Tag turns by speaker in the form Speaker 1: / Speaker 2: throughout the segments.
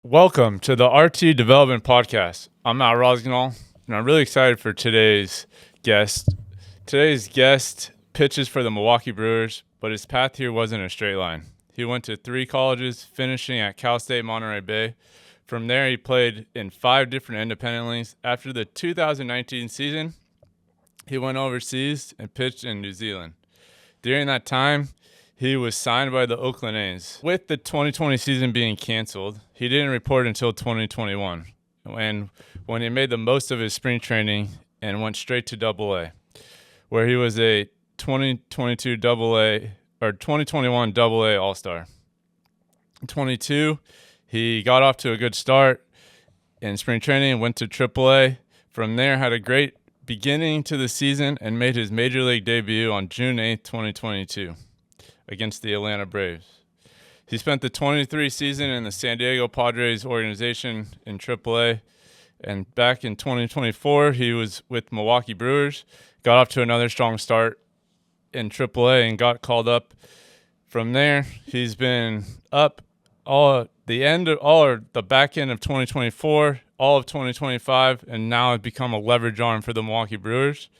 Speaker 1: Welcome to the RT Development Podcast. I'm Matt Rosganall, and I'm really excited for today's guest. Today's guest pitches for the Milwaukee Brewers, but his path here wasn't a straight line. He went to 3 colleges, finishing at Cal State Monterey Bay. From there, he played in 5 different independent leagues. After the 2019 season, he went overseas and pitched in New Zealand. During that time, he was signed by the Oakland A's. With the 2020 season being canceled, he didn't report until 2021, when he made the most of his spring training and went straight to Double-A, where he was a 2022 Double-A or 2021 Double-A All-Star. In 22, he got off to a good start in spring training and went to Triple-A. From there, had a great beginning to the season and made his major league debut on June 8th, 2022 against the Atlanta Braves. He spent the 23 season in the San Diego Padres organization in AAA, and back in 2024, he was with Milwaukee Brewers, got off to another strong start in AAA and got called up. From there, he's been up the back end of 2024, all of 2025, and now has become a leverage arm for the Milwaukee Brewers.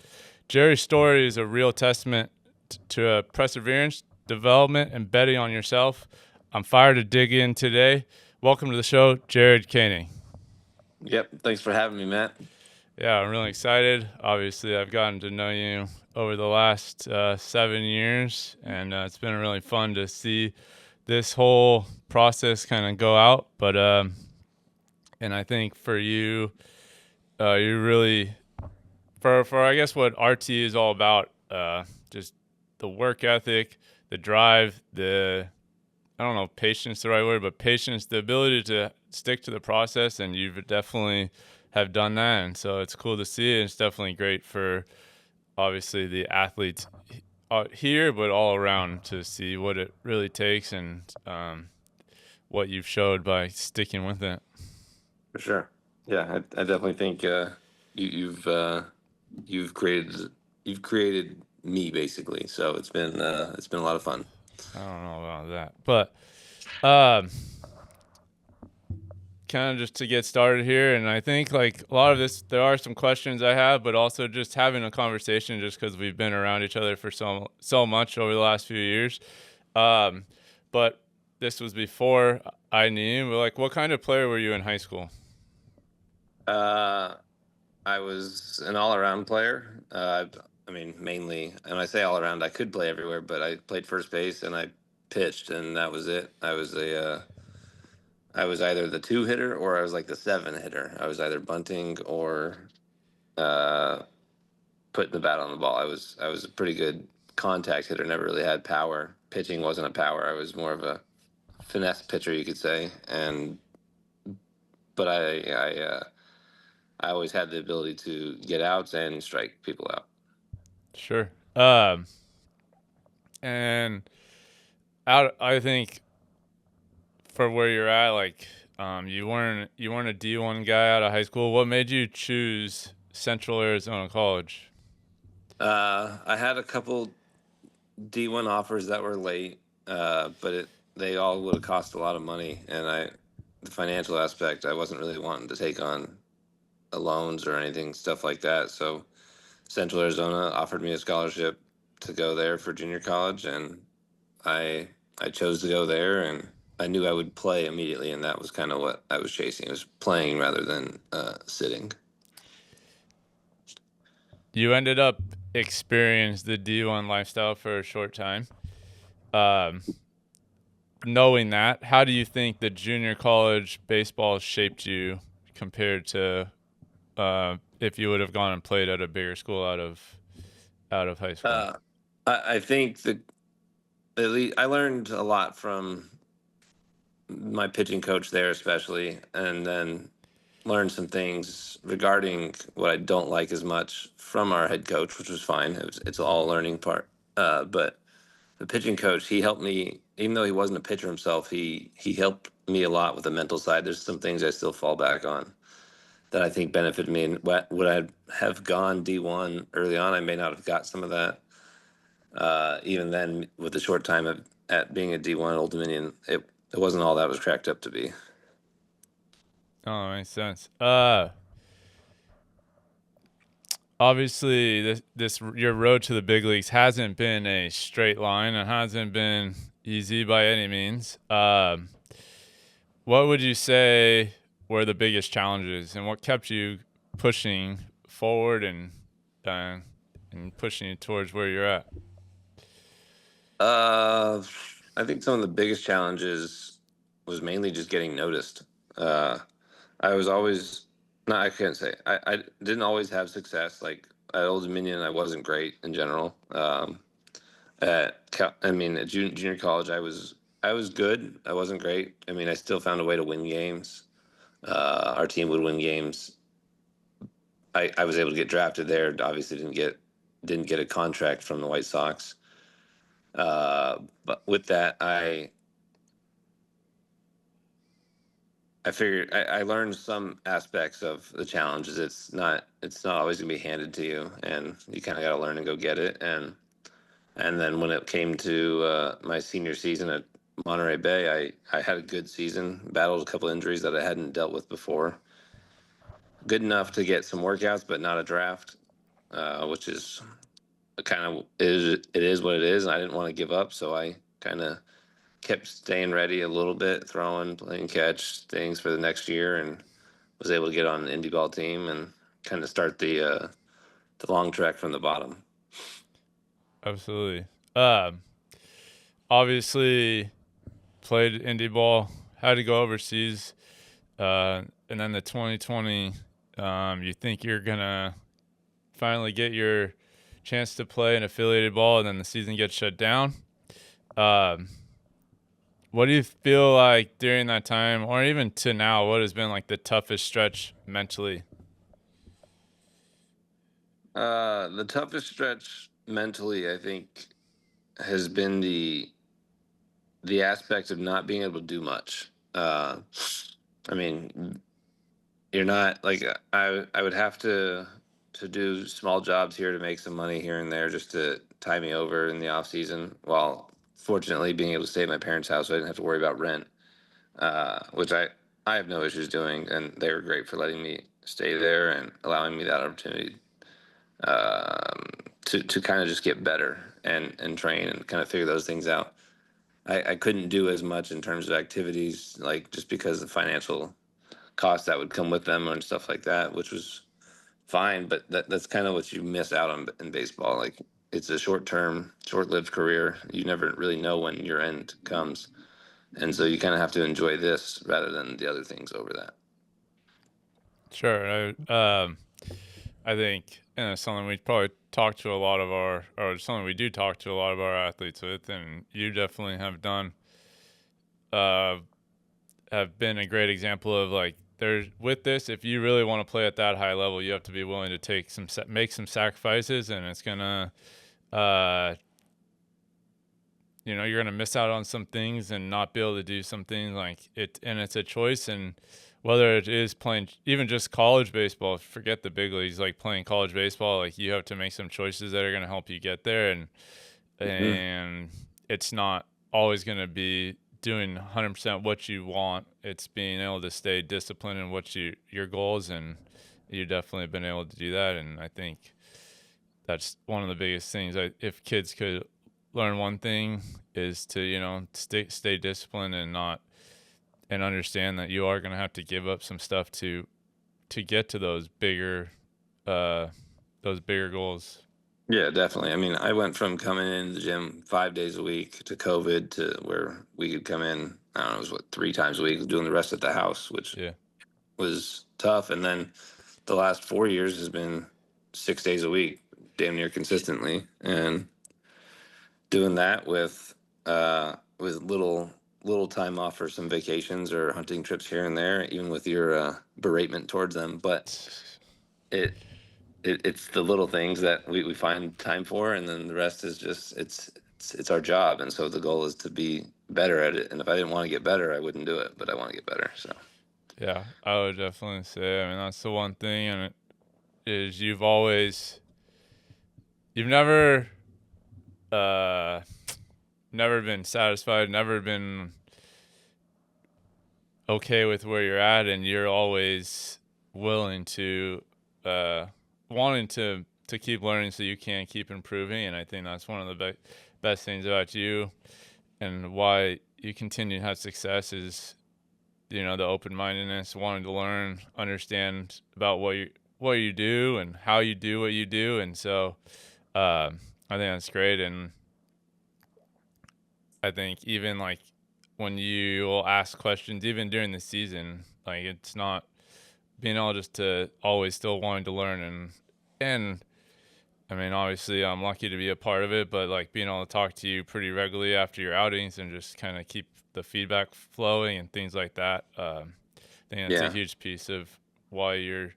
Speaker 1: Jerry's story is a real testament to perseverance, development, and betting on yourself. I'm fired to dig in today. Welcome to the show, Jared Koenig.
Speaker 2: Yep. Thanks for having me, Matt.
Speaker 1: Yeah, I'm really excited. Obviously, I've gotten to know you over the last 7 years, and it's been really fun to see this whole process kind of go out. But and I think for you, you really for I guess what RT is all about, just the work ethic, the drive, I don't know if patience is the right word, but patience, the ability to stick to the process, and you've definitely have done that, and so it's cool to see it. It's definitely great for obviously the athletes here, but all around to see what it really takes and what you've showed by sticking with it.
Speaker 2: For sure. Yeah, I definitely think you've created me basically. So it's been a lot of fun.
Speaker 1: I don't know about that, but um, kind of just to get started here, and I think like a lot of this, there are some questions I have, but also just having a conversation, just because we've been around each other for so much over the last few years. Um, but this was before I knew you. But like, what kind of player were you in high school?
Speaker 2: Uh, I was an all-around player. I mean, mainly, and I say all-around, I could play everywhere, but I played first base and I pitched, and that was it. I was either the 2 hitter or I was like the 7 hitter. I was either bunting or uh, putting the bat on the ball. I was a pretty good contact hitter. Never really had power. Pitching wasn't a power. I was more of a finesse pitcher, you could say. But I always had the ability to get outs and strike people out.
Speaker 1: Sure. And I think for where you're at, like, you weren't a D1 guy out of high school. What made you choose Central Arizona College?
Speaker 2: I had a couple D1 offers that were late, but they all would have cost a lot of money, and the financial aspect, I wasn't really wanting to take on loans or anything, stuff like that. So Central Arizona offered me a scholarship to go there for junior college, and I I chose to go there, and I knew I would play immediately, and that was kind of what I was chasing. It was playing rather than sitting.
Speaker 1: You ended up experiencing the D1 lifestyle for a short time. Um, Knowing that, how do you think the junior college baseball shaped you compared to if you would have gone and played at a bigger school out of high school?
Speaker 2: Uh, I think that at least I learned a lot from my pitching coach there, especially, and then learned some things regarding what I don't like as much from our head coach, which was fine. It's all a learning part. But the pitching coach, he helped me, even though he wasn't a pitcher himself. He helped me a lot with the mental side. There's some things I still fall back on that I think benefited me. And would I have gone D1 early on, I may not have got some of that. Even then, with the short time at being a D1 at Old Dominion, it wasn't all that was cracked up to be.
Speaker 1: Oh, that makes sense. Obviously, this your road to the big leagues hasn't been a straight line. It hasn't been easy by any means. What would you say were the biggest challenges, and what kept you pushing forward uh, and pushing you towards where you're at?
Speaker 2: Uh, I think some of the biggest challenges was mainly just getting noticed. Uh, I was always, no, I can't say. I didn't always have success. Like at Old Dominion, I wasn't great in general. At junior college, I was good. I wasn't great. I mean, I still found a way to win games. Our team would win games. I was able to get drafted there. Obviously, didn't get a contract from the White Sox. But with that, I figured I learned some aspects of the challenges. It's not always gonna be handed to you, and you kind of got to learn and go get it. And then when it came to my senior season at Monterey Bay, I had a good season. Battled a couple injuries that I hadn't dealt with before. Good enough to get some workouts, but not a draft, which is kind of it is what it is. And I didn't want to give up, so I kind of kept staying ready a little bit, throwing, playing catch things for the next year, and was able to get on an indie ball team and kind of start the long trek from the bottom.
Speaker 1: Absolutely. Obviously, played indie ball, had to go overseas, and then the 2020. You think you're gonna finally get your chance to play an affiliated ball, and then the season gets shut down. Um, what do you feel like during that time, or even to now? What has been like the toughest stretch mentally?
Speaker 2: The toughest stretch mentally, I think, has been the aspect of not being able to do much. I mean, you're not like I would have to do small jobs here to make some money here and there just to tie me over in the off season. While fortunately being able to stay at my parents' house, so I didn't have to worry about rent, which I have no issues doing, and they were great for letting me stay there and allowing me that opportunity um, to kind of just get better and train and kind of figure those things out. I couldn't do as much in terms of activities, like just because of the financial costs that would come with them and stuff like that, which was fine. But that's kind of what you miss out on in baseball. Like it's a short term, short lived career. You never really know when your end comes. And so you kind of have to enjoy this rather than the other things over that.
Speaker 1: Sure. I think and it's something we probably talk to a lot of our, or something we do talk to a lot of our athletes with, and you definitely uh, have been a great example of like there's with this. If you really want to play at that high level, you have to be willing to make some sacrifices, and it's gonna, uh, you're gonna miss out on some things and not be able to do some things like it, and it's a choice. And whether it is playing even just college baseball, forget the big leagues, like playing college baseball, like you have to make some choices that are gonna help you get there,
Speaker 2: Hmm.
Speaker 1: and it's not always gonna be doing 100% what you want. It's being able to stay disciplined in what your goals, and you definitely been able to do that. And I think that's one of the biggest things. If kids could learn one thing is to stay disciplined and not and understand that you are going to have to give up some stuff to get to uh those bigger goals.
Speaker 2: Yeah, definitely. I mean, I went from coming in the gym 5 days a week to COVID to where we could come in, I don't know, it was what, 3 times a week, doing the rest at the house, which
Speaker 1: Yeah.
Speaker 2: was tough. And then the last 4 years has been 6 days a week, damn near consistently. And doing that with little time off for some vacations or hunting trips here and there, even with your beratement towards them. But it it's the little things that we find time for, and then the rest is just it's our job. And so the goal is to be better at it. And if I didn't want to get better, I wouldn't do it, but I want to get better. So
Speaker 1: Yeah, I would definitely say, I mean, that's the one thing, and it is you've uh never been satisfied, never been okay with where you're at, and you're always willing to uh, wanting to keep learning so you can keep improving. And I think that's one of the best things about you and why you continue to have success is the open-mindedness, wanting to learn, understand about what you do and how you do what you do. And so I think that's great. And I think even like when you will ask questions, even during the season, like it's not being able just to always still wanting to learn. And I mean, obviously I'm lucky to be a part of it, but like being able to talk to you pretty regularly after your outings and just kind of keep the feedback flowing and things like that. I think that's a
Speaker 2: Yeah.
Speaker 1: huge piece of why you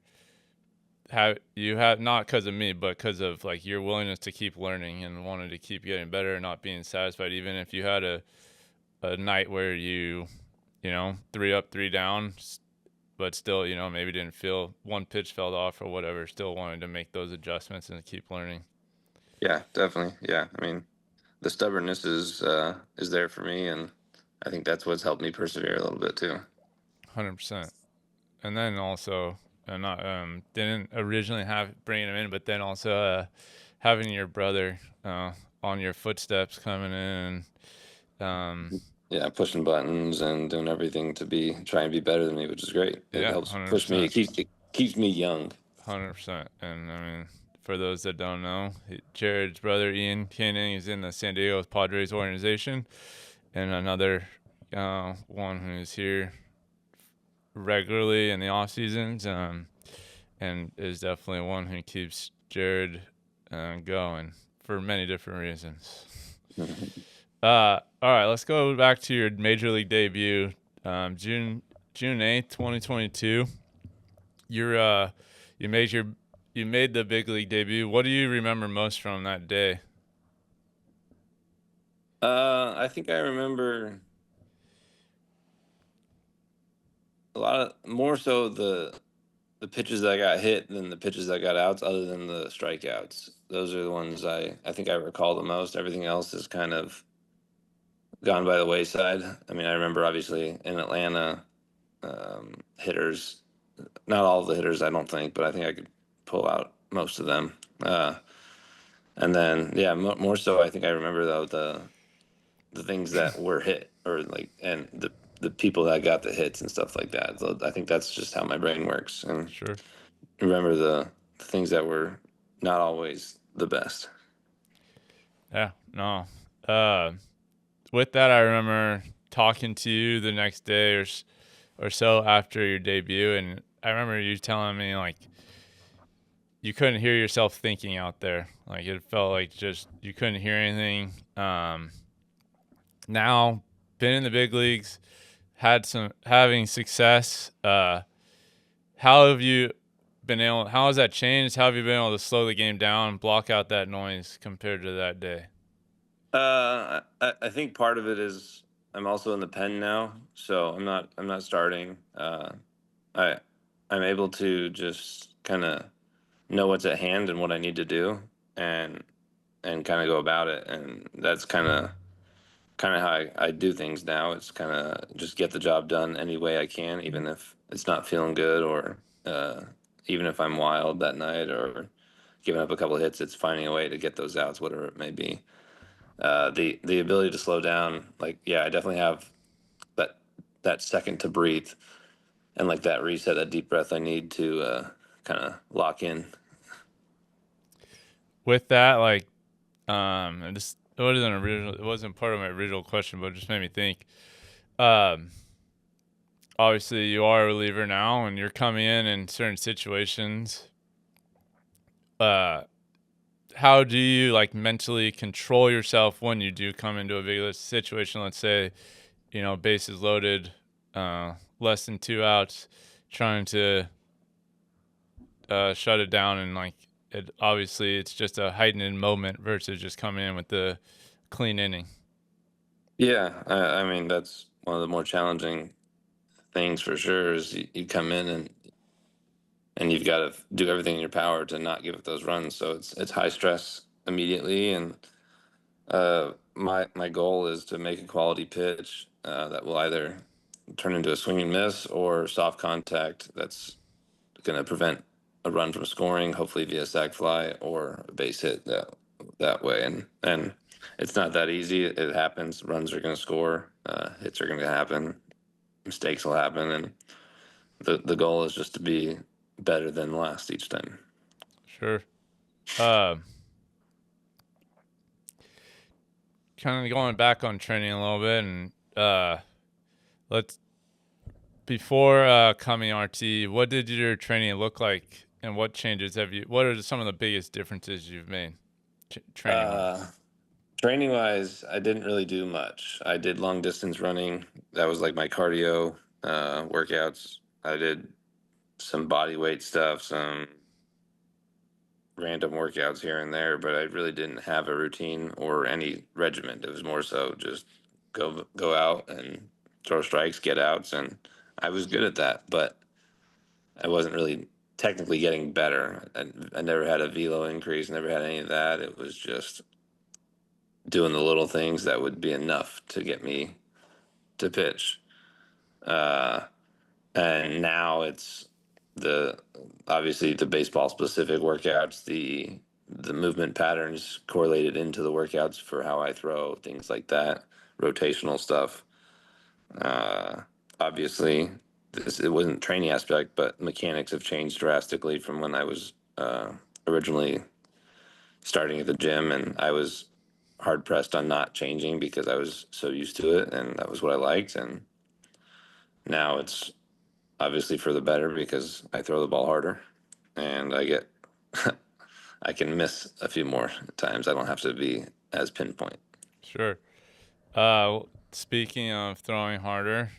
Speaker 1: have not because of me, but because of like your willingness to keep learning and wanting to keep getting better and not being satisfied, even if you had a night where three up, three down, but still, maybe didn't feel one pitch fell off or whatever, still wanted to make those adjustments and keep learning.
Speaker 2: Yeah, definitely. Yeah. I mean, the stubbornness is there for me, and I think that's what's helped me persevere a little bit too.
Speaker 1: 100%. And then also, not didn't originally have bringing him in, but then also having your brother on your footsteps coming in.
Speaker 2: Yeah, pushing buttons and doing everything to try and be better than me, which is great. It
Speaker 1: Yeah,
Speaker 2: helps push me.
Speaker 1: 100%.
Speaker 2: It keeps me young.
Speaker 1: 100%. And I mean, for those that don't know, Jared's brother Ian Koenig is in the San Diego Padres organization, and another one who's here regularly in the off seasons, and is definitely one who keeps Jared going for many different reasons. All right, let's go back to your major league debut, June 8th, 2022. You're you made your you made the big league debut. What do you remember most from that day?
Speaker 2: I think I remember a lot of more so the pitches that I got hit than the pitches that got outs, other than the strikeouts. Those are the ones I think I recall the most. Everything else is kind of gone by the wayside. I mean, I remember obviously in Atlanta, hitters, not all of the hitters, I don't think, but I think I could pull out most of them. And then, yeah, more so, I think I remember though the things that were hit, or like, and the people that got the hits and stuff like that. So I think that's just how my brain works, and
Speaker 1: Sure.
Speaker 2: remember the things that were not always the best.
Speaker 1: Yeah. No. Uh, with that, I remember talking to you the next day or so after your debut, and I remember you telling me like you couldn't hear yourself thinking out there. Like it felt like just you couldn't hear anything. Now, been in the big leagues, having success. How have you how has that changed? How have you been able to slow the game down, block out that noise compared to that day?
Speaker 2: I think part of it is I'm also in the pen now, so I'm not starting. I I'm able to just kind of know what's at hand and what I need to do, and kind of go about it, and that's kind of how I do things now. It's kind of just get the job done any way I can, even if it's not feeling good, or even if I'm wild that night or giving up a couple of hits. It's finding a way to get those outs, whatever it may be. The ability to slow down, like, yeah, I definitely have that second to breathe, and like that reset, that deep breath I need to kind of lock in.
Speaker 1: With that, like, and this it wasn't part of my original question, but it just made me think. Um, Obviously, you are a reliever now, and you're coming in certain situations. Uh, how do you like mentally control yourself when you do come into a big situation? Let's say, bases loaded, less than two outs, trying to shut it down, and like obviously it's just a heightened moment versus just coming in with the clean inning.
Speaker 2: Yeah, I mean that's one of the more challenging things for sure. Is you come in and you've got to do everything in your power to not give up those runs. So it's high stress immediately, and my goal is to make a quality pitch that will either turn into a swing and miss, or soft contact that's going to prevent a run from scoring, hopefully via sac fly or a base hit that way. And it's not that easy. It happens. Runs are going to score. Hits are going to happen. Mistakes will happen, and the goal is just to be better than last each time.
Speaker 1: Sure. Kind of going back on training a little bit, and let's before coming RT, what did your training look like, and what changes have you? What are some of the biggest differences you've made training wise?
Speaker 2: Training wise, I didn't really do much. I did long distance running. That was like my cardio workouts. I did some body weight stuff, some random workouts here and there, but I really didn't have a routine or any regimen. It was more so just go out and throw strikes, get outs, and I was good at that, but I wasn't really technically getting better. I never had a velo increase, never had any of that. It was just doing the little things that would be enough to get me to pitch. Uh, and now it's the obviously the baseball specific workouts, the movement patterns correlated into the workouts for how I throw, things like that, rotational stuff. Uh, Obviously, it wasn't training aspect, but mechanics have changed drastically from when I was originally starting at the gym, and I was hard pressed on not changing because I was so used to it, and that was what I liked. And now it's obviously for the better because I throw the ball harder, and I get I can miss a few more times. I don't have to be as pinpoint.
Speaker 1: Sure. Speaking of throwing harder,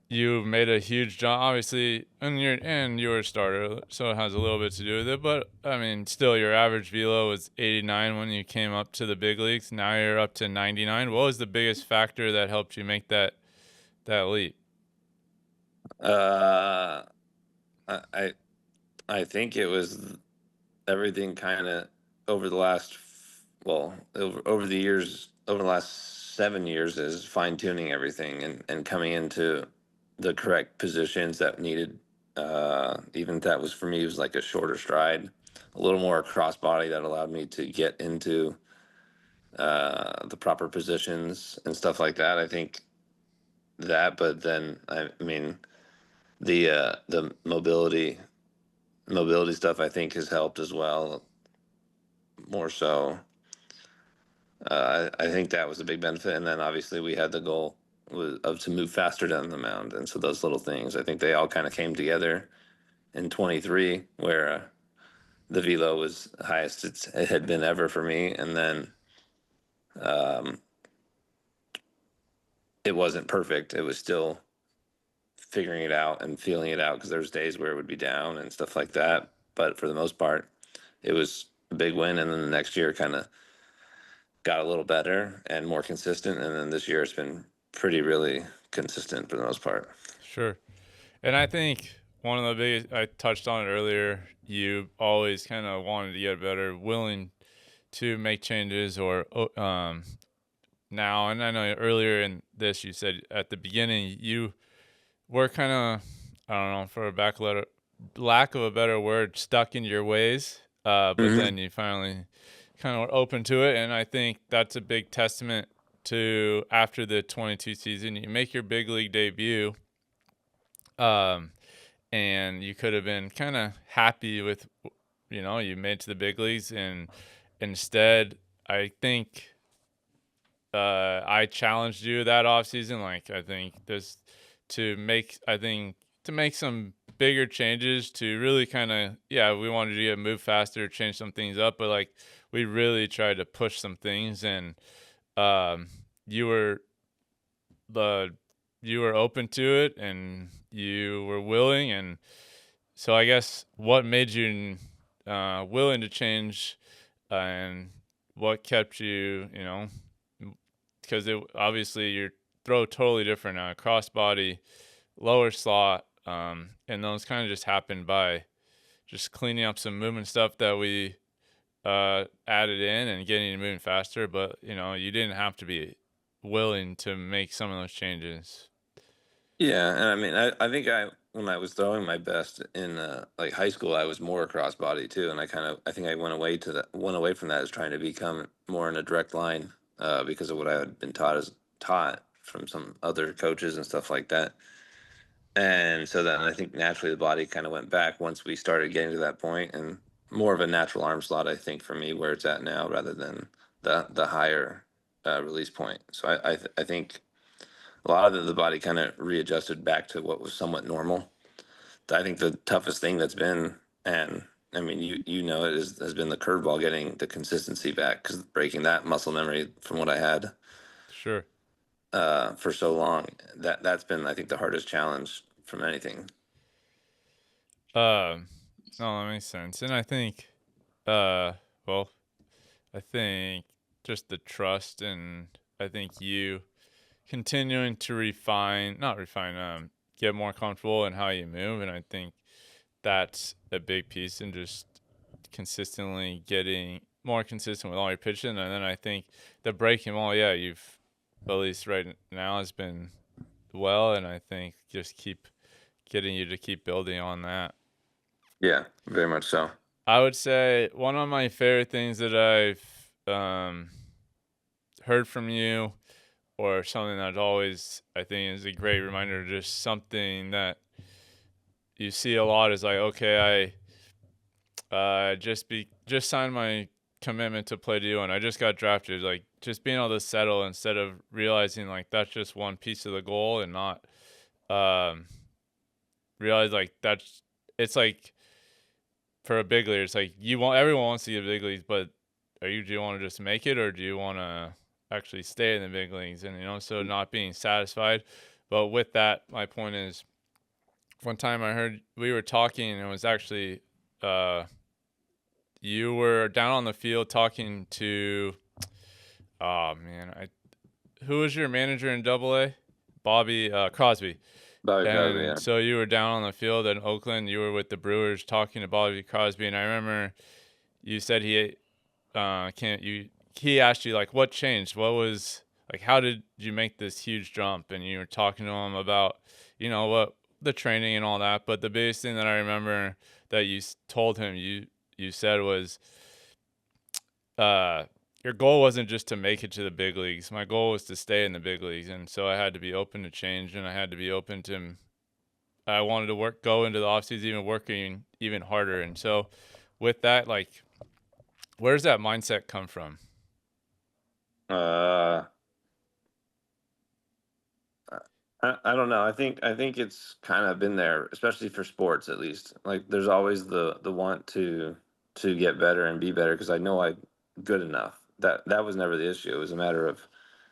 Speaker 1: you made a huge jump, obviously, and you're a starter, so it has a little bit to do with it. But I mean, still, your average velo was 89 when you came up to the big leagues. Now you're up to 99. What was the biggest factor that helped you make that leap?
Speaker 2: Uh, I I think it was everything kind of over the last over the years, over the last 7 years, is fine tuning everything and coming into the correct positions that needed. Even if that was for me, it was like a shorter stride, a little more cross body that allowed me to get into the proper positions and stuff like that. I think that, but then I mean the mobility stuff I think has helped as well, more so. I think that was a big benefit, and then obviously we had the goal of to move faster down the mound, and so those little things, I think they all kind of came together in 23, where the velo was highest it had been ever for me, and then um, it wasn't perfect. It was still figuring it out and feeling it out because there was days where it would be down and stuff like that. But for the most part, it was a big win, and then the next year kind of got a little better and more consistent, and then this year it's been pretty really consistent for the most part.
Speaker 1: Sure. And I think one of the biggest, I touched on it earlier, you always kind of wanted to get better, willing to make changes or now. And I know earlier in this, you said at the beginning, you were kind of, I don't know, for a lack of a better word, stuck in your ways. But
Speaker 2: Mm-hmm.
Speaker 1: then you finally kind of were open to it. And I think that's a big testament to after the 22 season, you make your big league debut. And you could have been kind of happy with, you made it to the big leagues, and instead, I think I challenged you that offseason. Like, I think to make some bigger changes to really kind of, yeah, we wanted to get move faster, change some things up, but like we really tried to push some things, and um, you were the you were open to it, and you were willing. And so I guess what made you willing to change, and what kept you, because it obviously your throw totally different now, crossbody, lower slot, and those kind of just happened by just cleaning up some movement stuff that we added in and getting it moving faster. But you didn't have to be. willing to make some of those changes.
Speaker 2: Yeah, and I mean, I think when I was throwing my best in like high school, I was more crossbody too, and I think I went away from that as trying to become more in a direct line because of what I had been taught from some other coaches and stuff like that. And so then I think naturally the body kind of went back once we started getting to that point, and more of a natural arm slot, I think, for me where it's at now, rather than the higher release point. So I think a lot of the body kind of readjusted back to what was somewhat normal. I think the toughest thing that's been, and I mean, you know, has been the curveball, getting the consistency back, because breaking that muscle memory from what I had
Speaker 1: Sure.
Speaker 2: for so long, that's been, I think, the hardest challenge from anything.
Speaker 1: Um, no, that makes sense. And I think, uh, well, I think just the trust, and I think you continuing to not refine, get more comfortable in how you move. And I think that's a big piece in just consistently getting more consistent with all your pitching. And then I think the breaking ball, yeah, you've at least right now has been well. And I think just keep getting you to keep building on that.
Speaker 2: Yeah, very much so.
Speaker 1: I would say one of my favorite things that I've heard from you, or something that always I think is a great reminder, just something that you see a lot, is like, okay, I just signed my commitment to play to you, and I just got drafted. Like, just being able to settle instead of realizing like that's just one piece of the goal, and not um, realize like that's it's like for a big league, it's like everyone wants to get big leagues, but do you want to just make it, or do you want to actually stay in the big leagues? And so not being satisfied. But with that, my point is, one time I heard we were talking, and it was actually uh, you were down on the field talking to, oh man, who was your manager in Double A? Bobby Crosby.
Speaker 2: Bobby Crosby,
Speaker 1: And
Speaker 2: yeah.
Speaker 1: so you were down on the field in Oakland. You were with the Brewers talking to Bobby Crosby, and I remember you said can't you he asked you like what changed, what was like, how did you make this huge jump, and you were talking to him about what the training and all that. But the biggest thing that I remember that you told him, you said was, uh your goal wasn't just to make it to the big leagues. My goal was to stay in the big leagues, and so I had to be open to change, and I had to be open to, I wanted to go into the offseason even working even harder. And so with that, like, where does that mindset come from?
Speaker 2: Uh, I don't know. I think it's kind of been there, especially for sports at least. Like there's always the want to get better and be better, because I know I'm good enough. That was never the issue. It was a matter of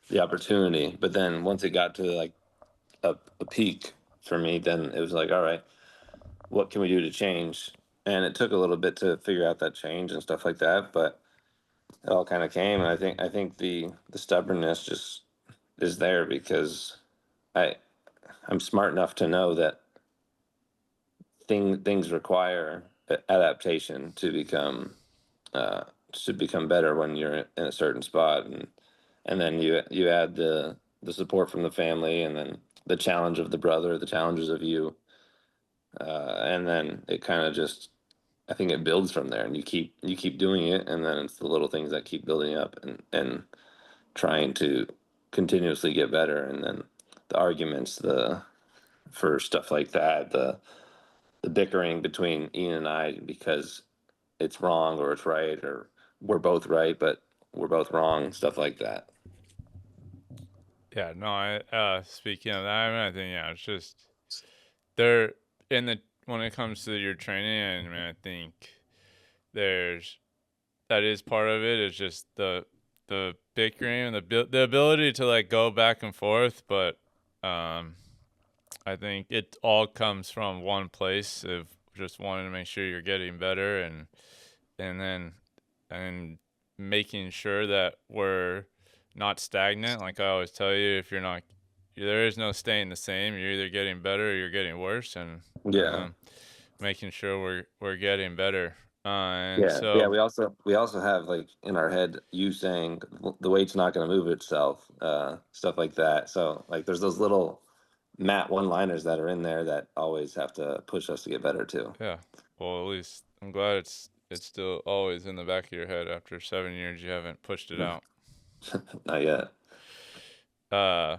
Speaker 2: the opportunity. But then once it got to like a peak for me, then it was like, all right, what can we do to change? And it took a little bit to figure out that change and stuff like that, but it all kind of came. And I think the stubbornness just is there, because I I'm smart enough to know that things require adaptation uh, to become better when you're in a certain spot, and then you add the support from the family, and then the challenge of the brother, the challenges of you, and then it kind of just, I think it builds from there, and you keep doing it, and then it's the little things that keep building up, and trying to continuously get better, and then the arguments, the for stuff like that, the bickering between Ian and I because it's wrong or it's right, or we're both right but we're both wrong, stuff like that.
Speaker 1: Yeah, no, speaking of that, I mean, I think, yeah, it's just there in the when it comes to your training. I mean, I think there's that is part of it. It's just the bickering and the ability to like go back and forth. But um, I think it all comes from one place of just wanting to make sure you're getting better, and then and making sure that we're not stagnant. Like I always tell you, if you're not, there is no staying the same. You're either getting better or you're getting worse, and
Speaker 2: Yeah.
Speaker 1: making sure we're getting better. And
Speaker 2: Yeah.
Speaker 1: so
Speaker 2: We also have like in our head you saying the weight's not going to move itself, stuff like that. So like there's those little Matt one-liners that are in there that always have to push us to get better too.
Speaker 1: yeah, well, at least I'm glad it's still always in the back of your head after 7 years you haven't pushed it out.
Speaker 2: Not yet.
Speaker 1: Uh,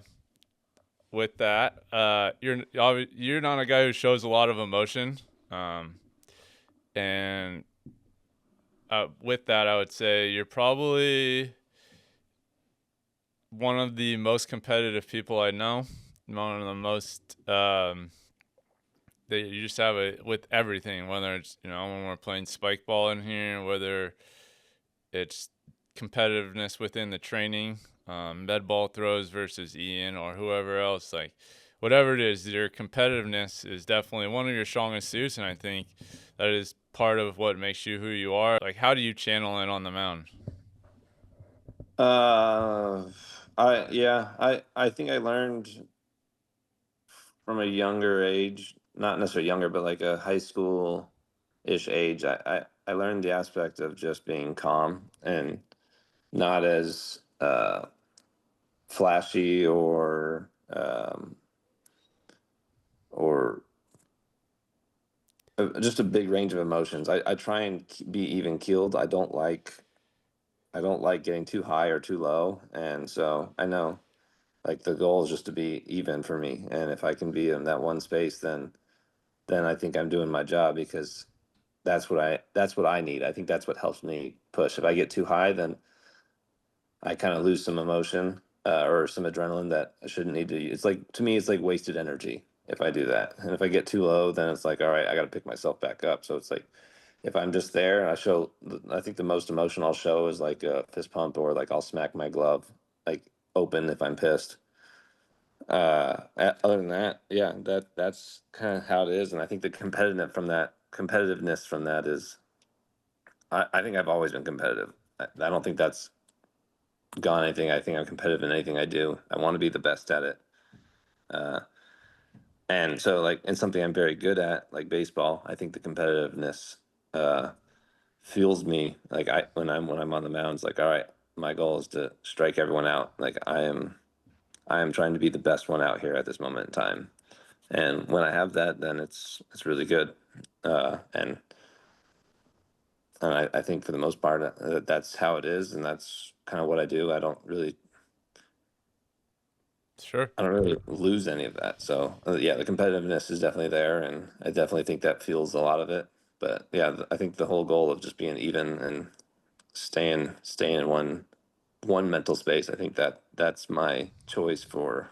Speaker 1: with that, you're not a guy who shows a lot of emotion, um, and with that, I would say you're probably one of the most competitive people I know. One of the most that you just have it with everything, whether it's when we're playing spike ball in here, whether it's competitiveness within the training, med ball throws versus Ian or whoever else, like whatever it is, your competitiveness is definitely one of your strongest suits, and I think that is part of what makes you who you are. Like, how do you channel it on the mound?
Speaker 2: Uh, I think I learned from a younger age, not necessarily younger, but like a high school ish age. I learned the aspect of just being calm and not as flashy or just a big range of emotions. I try and be even keeled. I don't like getting too high or too low, and so I know like the goal is just to be even for me. And if I can be in that one space, then I think I'm doing my job because that's what I need. I think that's what helps me push. If I get too high, then I kind of lose some emotion or some adrenaline that I shouldn't need to. It's like to me, it's like wasted energy if I do that. And if I get too low, then it's like, all right, I got to pick myself back up. So it's like if I'm just there and I think the most emotion I'll show is like a fist pump or like I'll smack my glove like open if I'm pissed. Other than that, yeah, that's kind of how it is. And I think the competitiveness from that is, I think I've always been competitive. I don't think that's gone anything. I think I'm competitive in anything I do. I want to be the best at it. Uh, and so like in something I'm very good at, like baseball, I think the competitiveness uh, fuels me. Like when I'm on the mound, it's like, all right, my goal is to strike everyone out. Like I am trying to be the best one out here at this moment in time. And when I have that, then it's really good. And I think for the most part, that's how it is, and that's kind of what I do.
Speaker 1: Sure.
Speaker 2: I don't really lose any of that. So yeah, the competitiveness is definitely there, and I definitely think that fuels a lot of it. But yeah, I think the whole goal of just being even and staying in one mental space. I think that's my choice for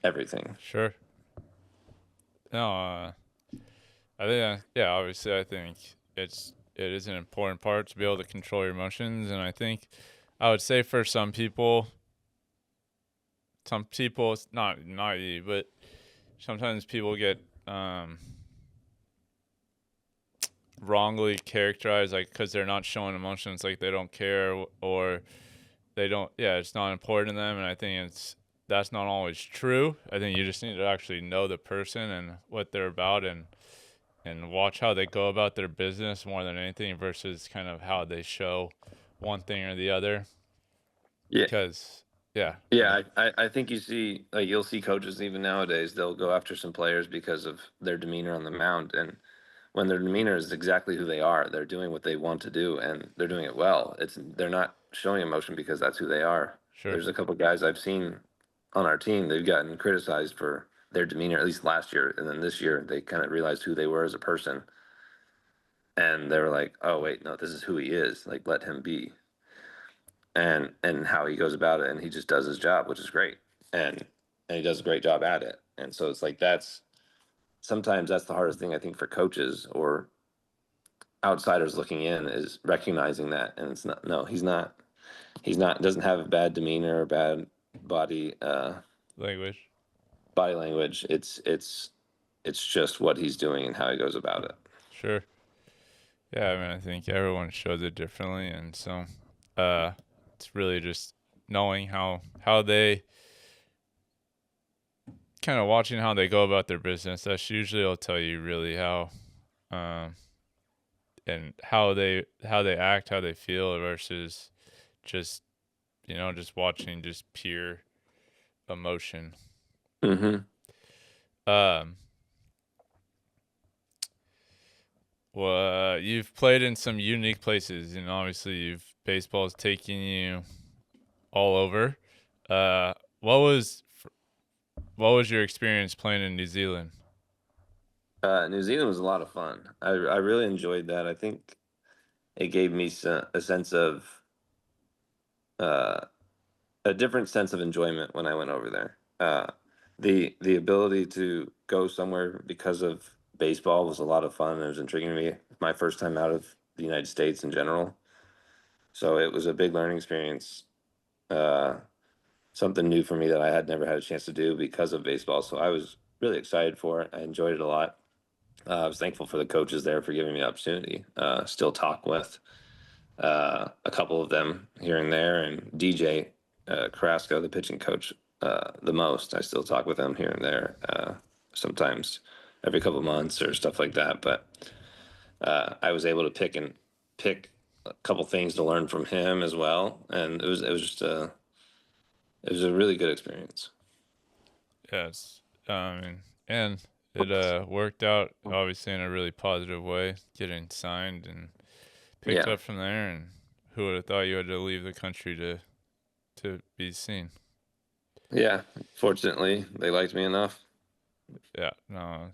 Speaker 2: everything.
Speaker 1: Sure. No, I think yeah, obviously I think it is an important part to be able to control your emotions, and I think I would say for some people it's not you, but sometimes people get wrongly characterized, like because they're not showing emotions, like they don't care or they don't, yeah, it's not important to them, and I think that's not always true. I think you just need to actually know the person and what they're about, and watch how they go about their business more than anything versus kind of how they show one thing or the other.
Speaker 2: Yeah,
Speaker 1: Because yeah,
Speaker 2: yeah. I think you'll see coaches even nowadays. They'll go after some players because of their demeanor on the mound, and when their demeanor is exactly who they are, they're doing what they want to do and they're doing it well. They're not showing emotion because that's who they are.
Speaker 1: sure,
Speaker 2: There's a couple guys I've seen on our team, they've gotten criticized for their demeanor, at least last year. And then this year they kind of realized who they were as a person. And they were like, oh wait, no, this is who he is. Like let him be. And how he goes about it. And he just does his job, which is great. And he does a great job at it. And so it's like sometimes that's the hardest thing I think for coaches or outsiders looking in is recognizing that. And it's not, no, he's not doesn't have a bad demeanor or bad body
Speaker 1: language,
Speaker 2: body language. It's just what he's doing and how he goes about it.
Speaker 1: sure, yeah. I mean, I think everyone shows it differently, and so uh, it's really just knowing how they kind of watching how they go about their business. That's usually will tell you really how um, and how they act, how they feel versus just just watching just pure emotion.
Speaker 2: Mm-hmm.
Speaker 1: Um, well, you've played in some unique places, and obviously, baseball's taking you all over. Uh, what was your experience playing in New Zealand?
Speaker 2: New Zealand was a lot of fun. I really enjoyed that. I think it gave me a sense of uh, a different sense of enjoyment when I went over there. The ability to go somewhere because of baseball was a lot of fun. It was intriguing to me. My first time out of the United States in general, so it was a big learning experience. Uh, Something new for me that I had never had a chance to do because of baseball. So I was really excited for it. I enjoyed it a lot. I was thankful for the coaches there for giving me the opportunity. Still talk with a couple of them here and there, and DJ Carrasco, the pitching coach, the most. I still talk with him here and there, sometimes every couple of months or stuff like that. But I was able to pick a couple things to learn from him as well, and it was just it was a really good experience.
Speaker 1: Yes, and it worked out obviously in a really positive way, getting signed and picked
Speaker 2: Yeah,
Speaker 1: up from there. And who would have thought you had to leave the country to be seen?
Speaker 2: yeah. Fortunately, they liked me enough.
Speaker 1: Yeah, no.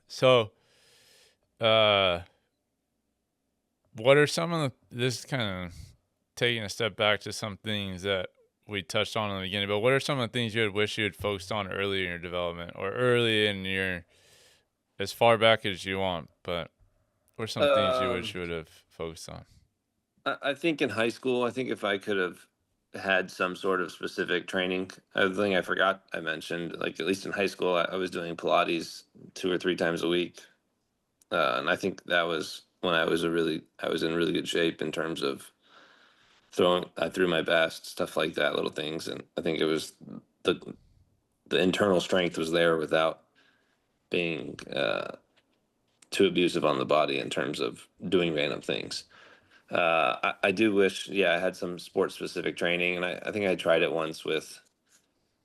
Speaker 1: So, uh, what are some of this is kind of taking a step back to some things that we touched on in the beginning, but what are some of the things you would wish you had focused on early in your development or early in your as far back as you want, but what are some things you wish
Speaker 2: Um,
Speaker 1: you would have focused on?
Speaker 2: I think in high school, I think if I could have had some sort of specific training, the thing I forgot I mentioned, like at least in high school, I was doing Pilates 2 or 3 times a week, and I think that was when I was in really good shape in terms of throwing. I threw my best, stuff like that, little things, and I think it was the the internal strength was there without being too abusive on the body in terms of doing random things. I do wish, yeah, I had some sports specific training, and I think I tried it once with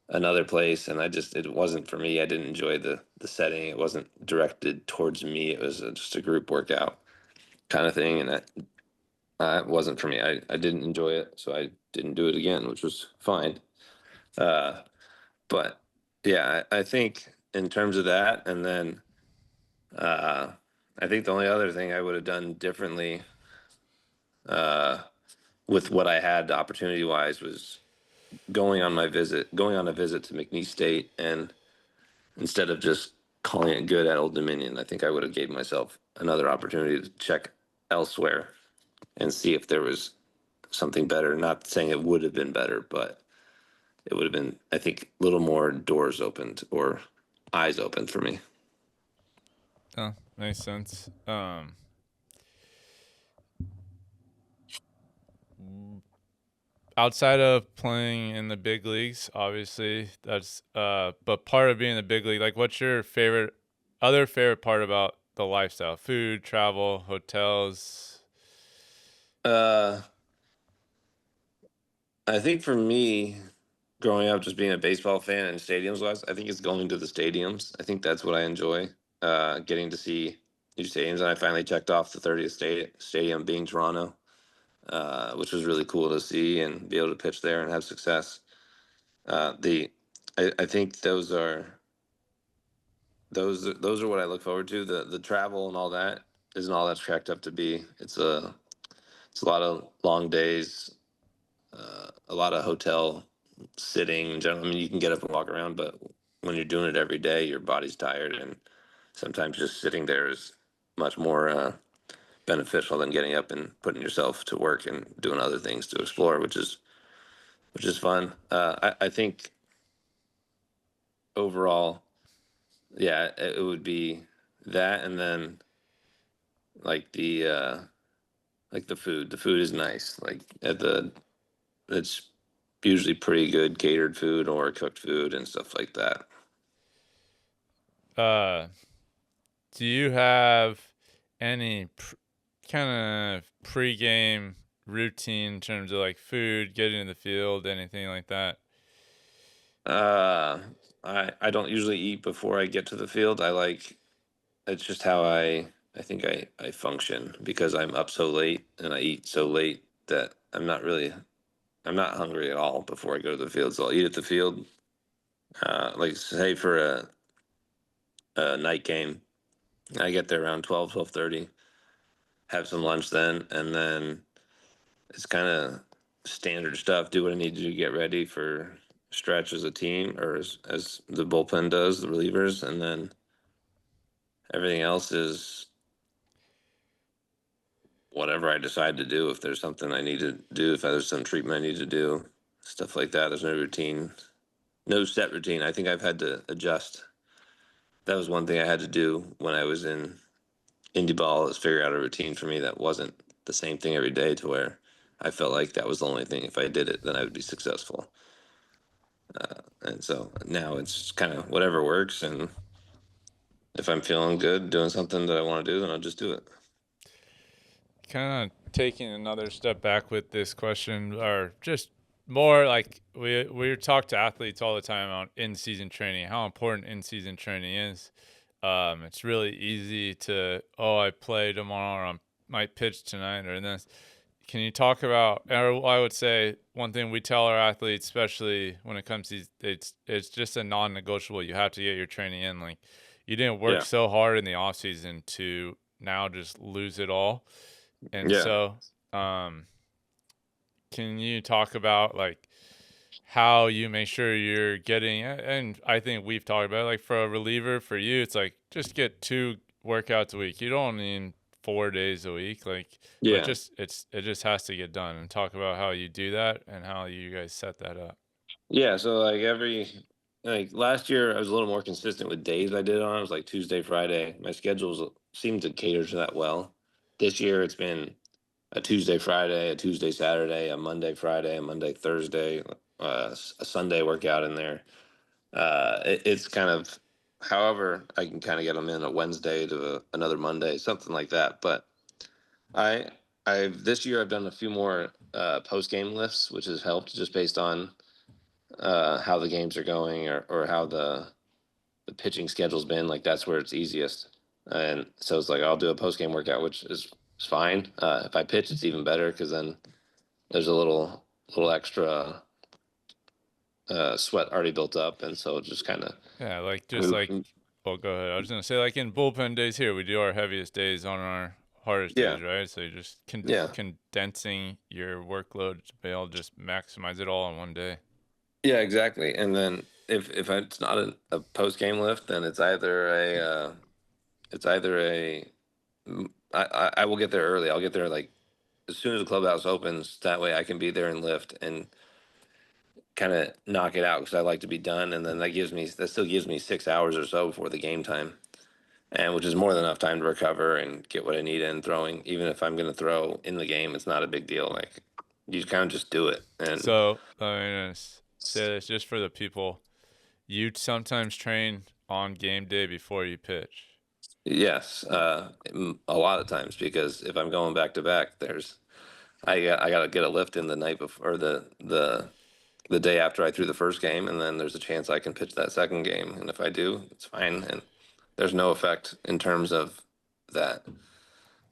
Speaker 2: another place, and it wasn't for me. I didn't enjoy the setting. It wasn't directed towards me. It was just a group workout kind of thing, and that it wasn't for me. I didn't enjoy it, so I didn't do it again, which was fine. Uh, but yeah, I think in terms of that, and then uh, I think the only other thing I would have done differently uh, with what I had opportunity wise was going on a visit to McNeese State, and instead of just calling it good at Old Dominion, I think I would have gave myself another opportunity to check elsewhere and see if there was something better. Not saying it would have been better, but it would have been, I think, a little more doors opened or eyes opened for me.
Speaker 1: Oh, makes sense. Outside of playing in the big leagues, obviously that's but part of being in the big league, like what's your favorite part about the lifestyle? Food, travel, hotels.
Speaker 2: Uh, I think for me, growing up just being a baseball fan and stadiums wise, I think it's going to the stadiums. I think that's what I enjoy. Getting to see new stadiums, and I finally checked off the 30th stadium being Toronto, which was really cool to see and be able to pitch there and have success. The I think those are what I look forward to. The travel and all that isn't all that's cracked up to be. It's a lot of long days, a lot of hotel sitting in general. I mean, you can get up and walk around, but when you're doing it every day, your body's tired, and sometimes just sitting there is much more beneficial than getting up and putting yourself to work and doing other things to explore, which is fun. I think overall, yeah, it would be that, and then like the food. The food is nice. Like at the it's usually pretty good catered food or cooked food and stuff like that.
Speaker 1: Uh, do you have any kind of pregame routine in terms of like food, getting in the field, anything like that?
Speaker 2: Uh, I don't usually eat before I get to the field. It's just how I think I function because I'm up so late and I eat so late that I'm not hungry at all before I go to the field. So I'll eat at the field. Like say for a night game, I get there around 12:30, have some lunch then, and then it's kind of standard stuff. Do what I need to do to get ready for stretch as a team or as the bullpen does, the relievers, and then everything else is whatever I decide to do. If there's something I need to do, if there's some treatment I need to do, stuff like that. There's no routine, no set routine. I think I've had to adjust. That was one thing I had to do when I was in indie ball, is figure out a routine for me that wasn't the same thing every day, to where I felt like that was the only thing. If I did it, then I would be successful. And so now it's kind of whatever works. And if I'm feeling good doing something that I want to do, then I'll just do it.
Speaker 1: Kind of taking another step back with this question, or just more like we talk to athletes all the time on in-season training, how important in-season training is. It's really easy to, oh, I play tomorrow, or I might pitch tonight, or this. Can you talk about, or I would say one thing we tell our athletes, especially when it comes to these, it's just a non-negotiable. You have to get your training in. Like, you didn't work
Speaker 2: Yeah.
Speaker 1: so hard in the off season to now just lose it all. And
Speaker 2: Yeah.
Speaker 1: so, um, can you talk about like how you make sure you're getting? And I think we've talked about it, like for a reliever, for you, it's like just get 2 workouts a week. You don't need 4 days a week, like, but
Speaker 2: Yeah.
Speaker 1: just it just has to get done. And talk about how you do that and how you guys set that up.
Speaker 2: Yeah. So like last year, I was a little more consistent with days I did it on. It was like Tuesday, Friday. My schedules seemed to cater to that well. This year, it's been a Tuesday, Friday, a Tuesday, Saturday, a Monday, Friday, a Monday, Thursday, a Sunday workout in there. It's kind of, however, I can kind of get them in a Wednesday to another Monday, something like that. But I, I've this year I've done a few more post game lifts, which has helped just based on how the games are going, or how the pitching schedule's been. Like that's where it's easiest, and so it's like I'll do a post game workout, which is fine. If I pitch, it's even better because then there's a little extra sweat already built up, and so it just kind of
Speaker 1: Yeah, like just
Speaker 2: move.
Speaker 1: like, well, go ahead. I was gonna say like in bullpen days here, we do our heaviest days on our hardest
Speaker 2: Yeah,
Speaker 1: days, right? So you're just
Speaker 2: yeah,
Speaker 1: condensing your workload to be able to just maximize it all in one day.
Speaker 2: yeah, exactly. And then if it's not a post game lift, then it's either a I will get there early. I'll get there like as soon as the clubhouse opens. That way I can be there and lift and kind of knock it out because I like to be done. And then that still gives me 6 hours or so before the game time, and which is more than enough time to recover and get what I need in throwing. Even if I'm going to throw in the game, it's not a big deal. Like you kind of just do it. And
Speaker 1: So I mean, say this just for the people. You sometimes train on game day before you pitch.
Speaker 2: yes, a lot of times because if I'm going back to back, I got to get a lift in the night before, or the day after I threw the first game, and then there's a chance I can pitch that second game. And if I do, it's fine. And there's no effect in terms of that,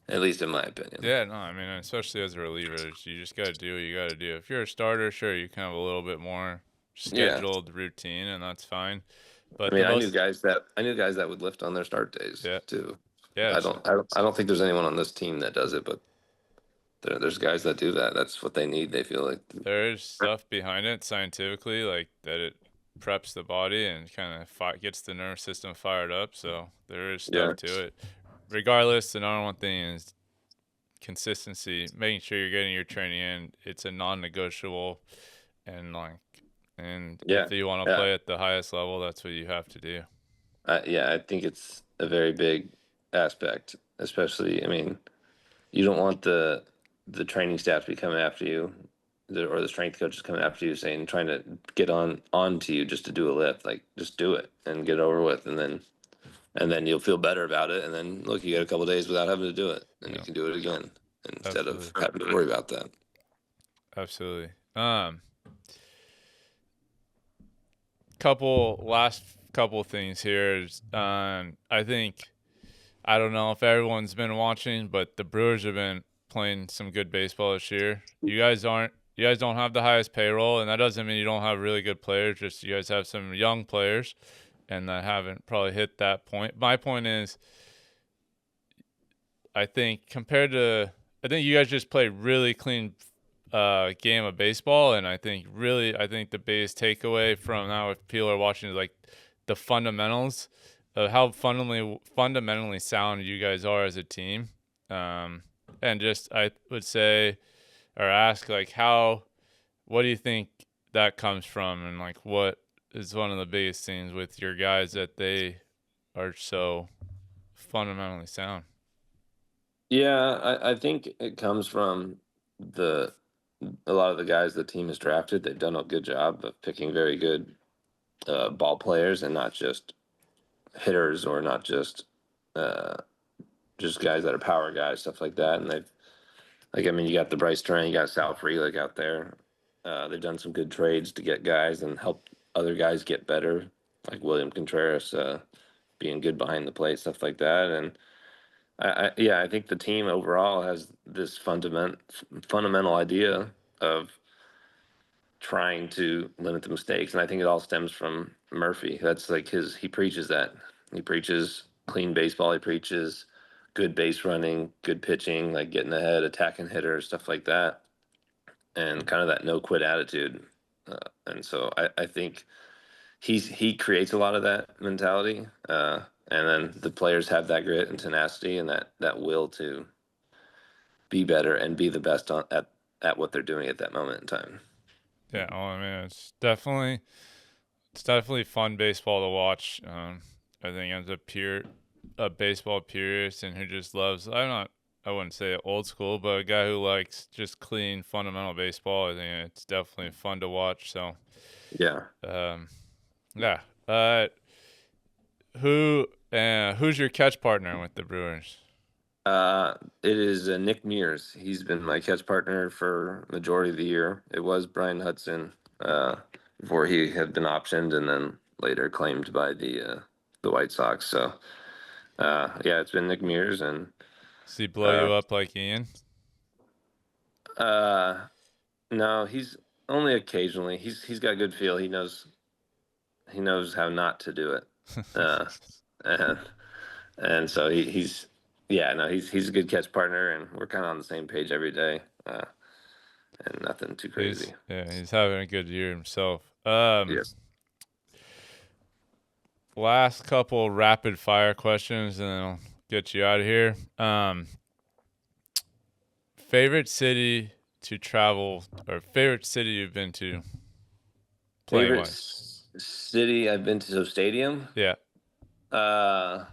Speaker 2: at least in my opinion.
Speaker 1: Yeah, no, I mean, especially as a reliever, you just got to do what you got to do. If you're a starter, sure, you can have a little bit more
Speaker 2: Yeah.
Speaker 1: scheduled routine, and that's fine.
Speaker 2: I
Speaker 1: But
Speaker 2: mean,
Speaker 1: the most,
Speaker 2: I knew guys that would lift on their start days
Speaker 1: yeah,
Speaker 2: too.
Speaker 1: yeah,
Speaker 2: I don't think there's anyone on this team that does it, but there's guys that do that. That's what they need. They feel like,
Speaker 1: there's stuff behind it scientifically, like that it preps the body and kind of gets the nervous system fired up. So there is
Speaker 2: yeah,
Speaker 1: stuff to it. Regardless, the number one thing is consistency, making sure you're getting your training in. It's a non-negotiable, and
Speaker 2: yeah,
Speaker 1: if you want to
Speaker 2: yeah,
Speaker 1: play at the highest level, that's what you have to do.
Speaker 2: yeah. I think it's a very big aspect, especially. I mean, you don't want the training staff to be coming after you, or the strength coaches coming after you, saying trying to get onto you just to do a lift. Like just do it and get it over with, and then and then you'll feel better about it. And then look, you get a couple days without having to do it, and you
Speaker 1: Yeah,
Speaker 2: can do it again instead of
Speaker 1: absolutely.
Speaker 2: having to worry about that.
Speaker 1: Absolutely. Last couple things here is, I think, I don't know if everyone's been watching, but the Brewers have been playing some good baseball this year. You guys don't have the highest payroll, and that doesn't mean you don't have really good players. Just you guys have some young players, and that haven't probably hit that point. My point is, I think you guys just play really clean game of baseball, and I think the biggest takeaway from now if people are watching is like the fundamentals of how fundamentally sound you guys are as a team, and just I would say or ask like what do you think that comes from, and like what is one of the biggest things with your guys that they are so fundamentally sound?
Speaker 2: Yeah, I think it comes from the a lot of the guys the team has drafted. They've done a good job of picking very good ball players and not just hitters or not uh, just guys that are power guys, stuff like that. And they've like I mean, you got the Bryce Turner, you got Sal Frelick out there. They've done some good trades to get guys and help other guys get better, like William Contreras being good behind the plate, stuff like that. And yeah, I think the team overall has this fundamental idea of trying to limit the mistakes, and I think it all stems from Murphy. That's like he preaches that. He preaches clean baseball. He preaches good base running, good pitching, like getting ahead, attacking hitters, stuff like that, and kind of that no quit attitude. And so I think he creates a lot of that mentality, and then the players have that grit and tenacity and that will to be better and be the best at what they're doing at that moment in time.
Speaker 1: Yeah, well, I mean, it's definitely fun baseball to watch. I think as a baseball purist and who just loves, I wouldn't say old school, but a guy who likes just clean, fundamental baseball. I think it's definitely fun to watch. So,
Speaker 2: Yeah.
Speaker 1: um, yeah. Who's your catch partner with the Brewers?
Speaker 2: It is Nick Mears. He's been my catch partner for majority of the year. It was Brian Hudson before he had been optioned and then later claimed by the White Sox. So yeah, it's been Nick Mears and
Speaker 1: Does he blow
Speaker 2: uh,
Speaker 1: you up like Ian?
Speaker 2: uh, no, he's only occasionally. He's got good feel. He knows how not to do it. Uh, and and so he's yeah, no, he's a good catch partner, and we're kind of on the same page every day, and nothing too crazy.
Speaker 1: He's having a good year himself.
Speaker 2: Yes.
Speaker 1: Last couple rapid fire questions, and then I'll get you out of here. Favorite city to travel, or favorite city you've been to playing
Speaker 2: Favorite
Speaker 1: wise?
Speaker 2: city I've been to, so stadium.
Speaker 1: Yeah,
Speaker 2: Uh,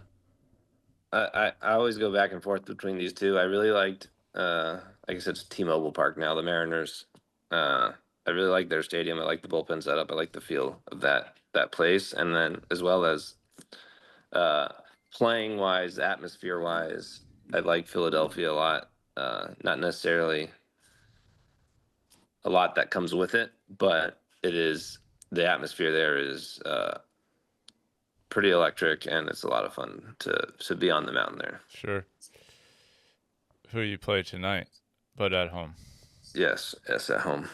Speaker 2: I always go back and forth between these two. I really liked, I guess it's T-Mobile Park now, the Mariners. I really like their stadium. I like the bullpen setup. I like the feel of that place, and then as well as uh, playing wise, atmosphere wise, I like Philadelphia a lot. Not necessarily a lot that comes with it, but it is the atmosphere there is pretty electric, and it's a lot of fun to be on the mountain there.
Speaker 1: sure. Who you play tonight, but at home?
Speaker 2: Yes, yes, at home.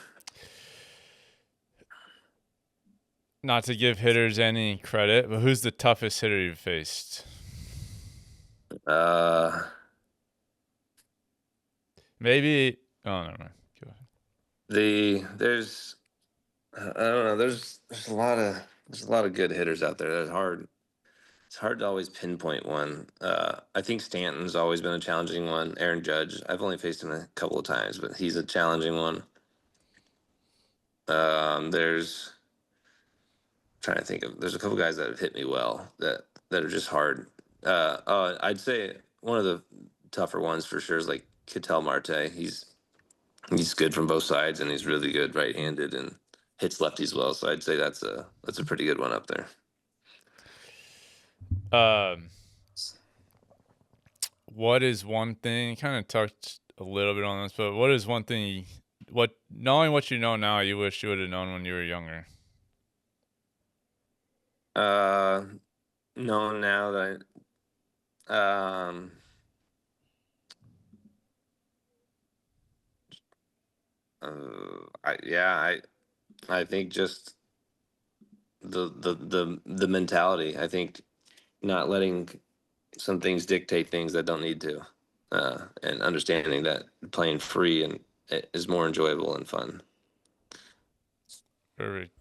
Speaker 1: Not to give hitters any credit, but who's the toughest hitter you've faced?
Speaker 2: Uh,
Speaker 1: Maybe. Oh, never mind. Go ahead.
Speaker 2: there's I don't know. There's a lot of good hitters out there. That's hard. It's hard to always pinpoint one. I think Stanton's always been a challenging one. Aaron Judge, I've only faced him a couple of times, but he's a challenging one. There's trying to think of. There's a couple guys that have hit me well that are just hard. I'd say one of the tougher ones for sure is like Ketel Marte. He's good from both sides, and he's really good right-handed and hits lefties well. So I'd say that's a pretty good one up there.
Speaker 1: what is one thing? You kind of touched a little bit on this, but what is one thing? Knowing what you know now, you wish you would have known when you were younger?
Speaker 2: Uh, Knowing now that um, I think just the mentality. I think not letting some things dictate things that don't need to, and understanding that playing free and is more enjoyable and fun.
Speaker 1: Perfect.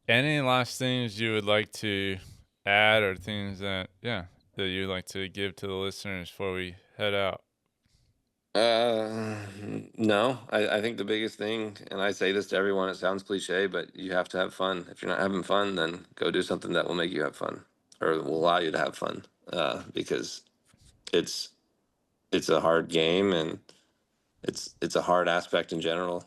Speaker 1: Any last things you would like to add, or things that you'd like to give to the listeners before we head out?
Speaker 2: Uh, no, I think the biggest thing, and I say this to everyone, it sounds cliche, but you have to have fun. If you're not having fun, then go do something that will make you have fun or will allow you to have fun. Because it's it's a hard game and it's a hard aspect in general.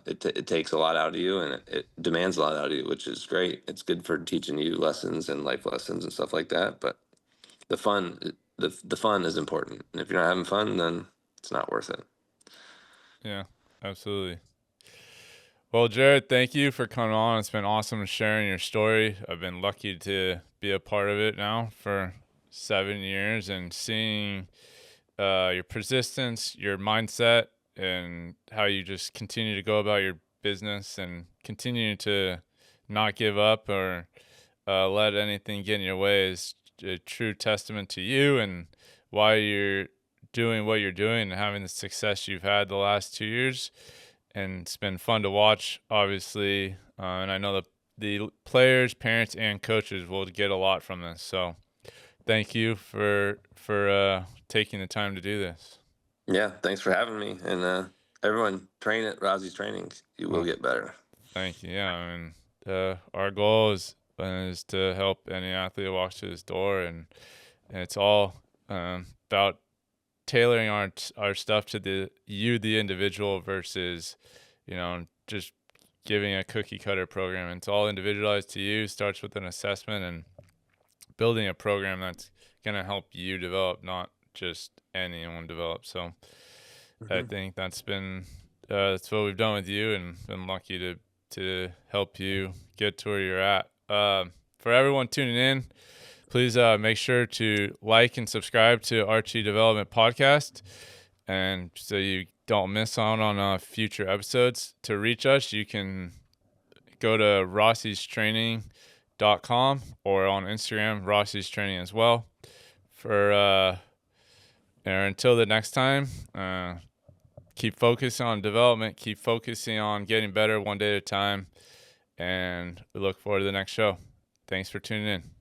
Speaker 2: It takes a lot out of you and it demands a lot out of you, which is great. It's good for teaching you lessons and life lessons and stuff like that. But the fun, the fun is important. And if you're not having fun, then it's not worth it.
Speaker 1: Yeah, absolutely. Well, Jared, thank you for coming on. It's been awesome sharing your story. I've been lucky to be a part of it now for 7 years, and seeing your persistence, your mindset, and how you just continue to go about your business and continue to not give up or let anything get in your way is a true testament to you and why you're doing what you're doing and having the success you've had the last 2 years. And it's been fun to watch, obviously. And I know the players, parents, and coaches will get a lot from this. So thank you for taking the time to do this.
Speaker 2: Yeah, thanks for having me. And everyone, train at Rosie's Training. You will
Speaker 1: Well,
Speaker 2: get better.
Speaker 1: thank you. Yeah, I mean, our goal is to help any athlete that walks through this door, and it's all about tailoring our stuff to the individual versus, just giving a cookie cutter program. It's all individualized to you. Starts with an assessment and building a program that's gonna help you develop, not just anyone develop. So I
Speaker 2: Hmm.
Speaker 1: think that's what we've done with you, and been lucky to help you get to where you're at. For everyone tuning in, please make sure to like and subscribe to Archie Development Podcast, and so you don't miss out on future episodes. To reach us, you can go to rossistraining.com or on Instagram, Rossi's Training as well. And until the next time, keep focusing on development, keep focusing on getting better one day at a time, and we look forward to the next show. Thanks for tuning in.